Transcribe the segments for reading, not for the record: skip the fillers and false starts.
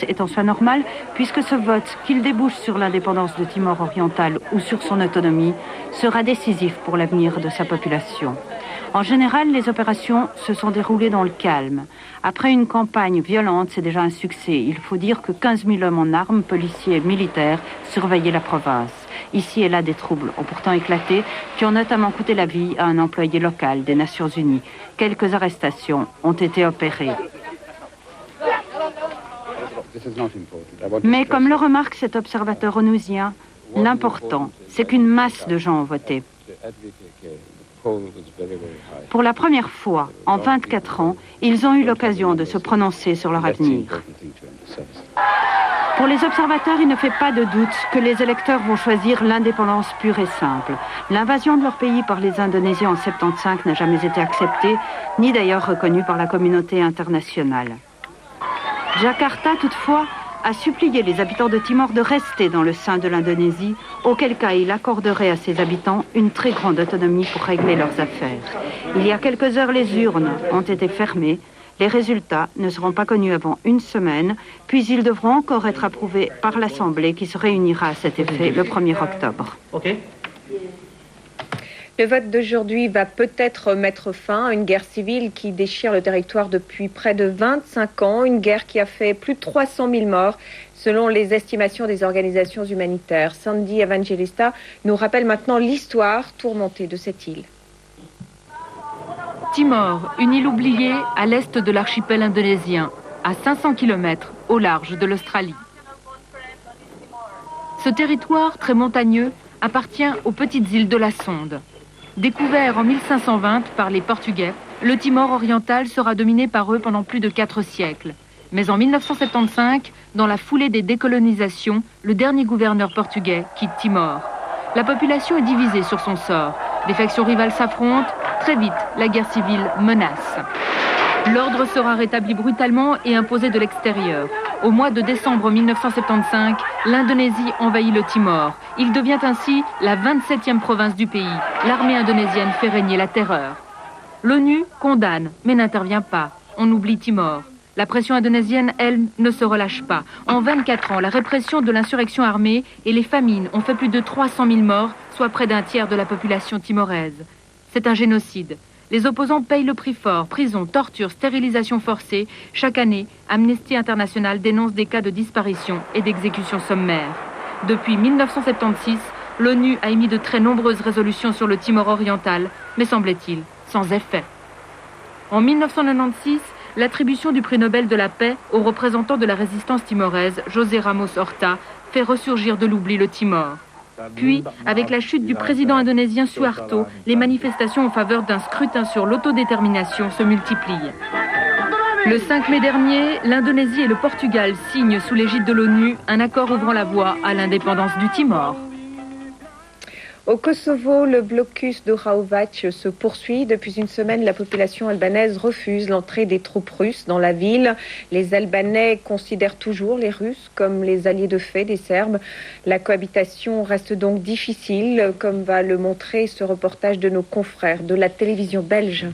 est en soi normal, puisque ce vote, qu'il débouche sur l'indépendance de Timor oriental ou sur son autonomie, sera décisif pour l'avenir de sa population. En général, les opérations se sont déroulées dans le calme. Après une campagne violente, c'est déjà un succès. Il faut dire que 15 000 hommes en armes, policiers et militaires, surveillaient la province. Ici et là, des troubles ont pourtant éclaté, qui ont notamment coûté la vie à un employé local des Nations Unies. Quelques arrestations ont été opérées. Mais comme le remarque cet observateur onusien, l'important, c'est qu'une masse de gens ont voté. Pour la première fois, en 24 ans, ils ont eu l'occasion de se prononcer sur leur avenir. Pour les observateurs, il ne fait pas de doute que les électeurs vont choisir l'indépendance pure et simple. L'invasion de leur pays par les Indonésiens en 75 n'a jamais été acceptée, ni d'ailleurs reconnue par la communauté internationale. Jakarta, toutefois, a supplié les habitants de Timor de rester dans le sein de l'Indonésie, auquel cas il accorderait à ses habitants une très grande autonomie pour régler leurs affaires. Il y a quelques heures, les urnes ont été fermées. Les résultats ne seront pas connus avant une semaine, puis ils devront encore être approuvés par l'Assemblée qui se réunira à cet effet le 1er octobre. Le vote d'aujourd'hui va peut-être mettre fin à une guerre civile qui déchire le territoire depuis près de 25 ans, une guerre qui a fait plus de 300 000 morts, selon les estimations des organisations humanitaires. Sandy Evangelista nous rappelle maintenant l'histoire tourmentée de cette île. Timor, une île oubliée à l'est de l'archipel indonésien, à 500 km au large de l'Australie. Ce territoire très montagneux appartient aux petites îles de la Sonde. Découvert en 1520 par les Portugais, le Timor oriental sera dominé par eux pendant plus de 4 siècles. Mais en 1975, dans la foulée des décolonisations, le dernier gouverneur portugais quitte Timor. La population est divisée sur son sort. Des factions rivales s'affrontent. Très vite, la guerre civile menace. L'ordre sera rétabli brutalement et imposé de l'extérieur. Au mois de décembre 1975, l'Indonésie envahit le Timor. Il devient ainsi la 27e province du pays. L'armée indonésienne fait régner la terreur. L'ONU condamne, mais n'intervient pas. On oublie Timor. La pression indonésienne, elle, ne se relâche pas. En 24 ans, la répression de l'insurrection armée et les famines ont fait plus de 300 000 morts, soit près d'un tiers de la population timoraise. C'est un génocide. Les opposants payent le prix fort, prison, torture, stérilisation forcée. Chaque année, Amnesty International dénonce des cas de disparition et d'exécution sommaire. Depuis 1976, l'ONU a émis de très nombreuses résolutions sur le Timor oriental, mais semblait-il, sans effet. En 1996, l'attribution du prix Nobel de la paix au représentant de la résistance timoraise, José Ramos Horta, fait ressurgir de l'oubli le Timor. Puis, avec la chute du président indonésien Suharto, les manifestations en faveur d'un scrutin sur l'autodétermination se multiplient. Le 5 mai dernier, l'Indonésie et le Portugal signent sous l'égide de l'ONU un accord ouvrant la voie à l'indépendance du Timor. Au Kosovo, le blocus de Raovac se poursuit. Depuis une semaine, la population albanaise refuse l'entrée des troupes russes dans la ville. Les Albanais considèrent toujours les Russes comme les alliés de fait des Serbes. La cohabitation reste donc difficile, comme va le montrer ce reportage de nos confrères de la télévision belge.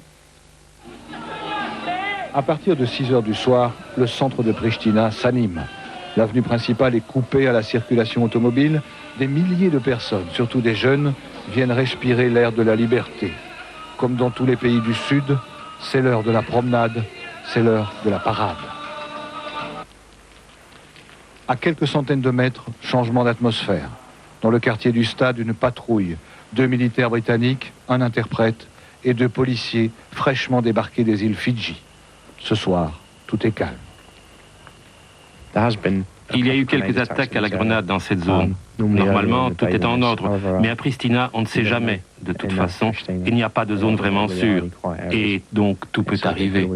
À partir de 6 heures du soir, le centre de Pristina s'anime. L'avenue principale est coupée à la circulation automobile. Des milliers de personnes, surtout des jeunes, viennent respirer l'air de la liberté. Comme dans tous les pays du Sud, c'est l'heure de la promenade, c'est l'heure de la parade. À quelques centaines de mètres, changement d'atmosphère. Dans le quartier du stade, une patrouille, 2 militaires britanniques, un interprète et 2 policiers fraîchement débarqués des îles Fidji. Ce soir, tout est calme. Il y a eu quelques attaques à la grenade dans cette zone. Normalement, tout est en ordre. Mais à Pristina, on ne sait jamais. De toute façon, il n'y a pas de zone vraiment sûre. Et donc, tout peut arriver.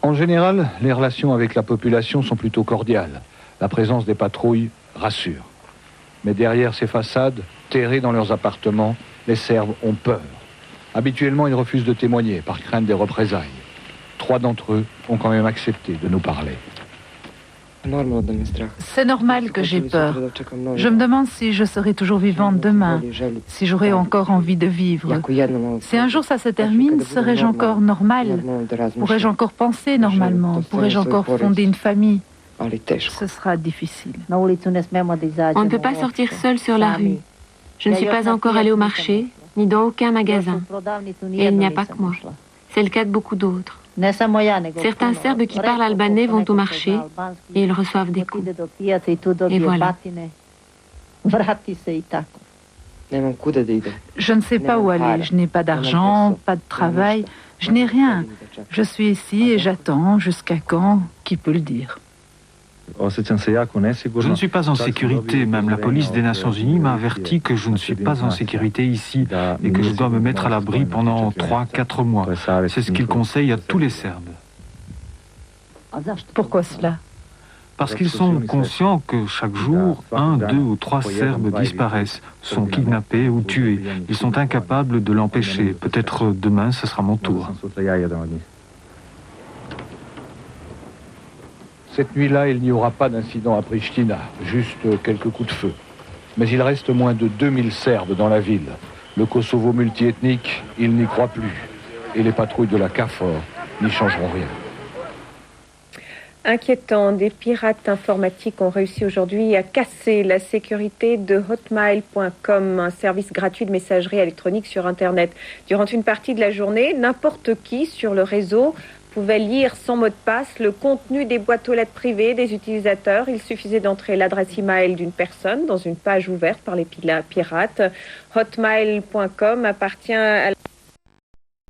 En général, les relations avec la population sont plutôt cordiales. La présence des patrouilles rassure. Mais derrière ces façades, terrés dans leurs appartements, les Serbes ont peur. Habituellement, ils refusent de témoigner par crainte des représailles. 3 d'entre eux ont quand même accepté de nous parler. C'est normal que j'ai peur. Je me demande si je serai toujours vivante demain, si j'aurai encore envie de vivre. Si un jour ça se termine, serai-je encore normale? Pourrais-je encore penser normalement? Pourrais-je encore fonder une famille? Ce sera difficile. On ne peut pas sortir seul sur la rue. Je ne suis pas encore allée au marché, ni dans aucun magasin. Et il n'y a pas que moi. C'est le cas de beaucoup d'autres. Certains Serbes qui parlent albanais vont au marché et ils reçoivent des coups. Et voilà. Je ne sais pas où aller. Je n'ai pas d'argent, pas de travail. Je n'ai rien. Je suis ici et j'attends. Jusqu'à quand? Qui peut le dire? Je ne suis pas en sécurité. Même la police des Nations Unies m'a averti que je ne suis pas en sécurité ici et que je dois me mettre à l'abri pendant 3-4 mois. C'est ce qu'ils conseillent à tous les Serbes. Pourquoi cela? Parce qu'ils sont conscients que chaque jour, 1, 2 ou 3 Serbes disparaissent, sont kidnappés ou tués. Ils sont incapables de l'empêcher. Peut-être demain, ce sera mon tour. Cette nuit-là, il n'y aura pas d'incident à Pristina, juste quelques coups de feu. Mais il reste moins de 2000 Serbes dans la ville. Le Kosovo multiethnique, il n'y croit plus. Et les patrouilles de la KFOR n'y changeront rien. Inquiétant, des pirates informatiques ont réussi aujourd'hui à casser la sécurité de Hotmail.com, un service gratuit de messagerie électronique sur Internet. Durant une partie de la journée, n'importe qui sur le réseau pouvait lire sans mot de passe le contenu des boîtes aux lettres privées des utilisateurs. Il suffisait d'entrer l'adresse email d'une personne dans une page ouverte par les pirates. Hotmail.com appartient à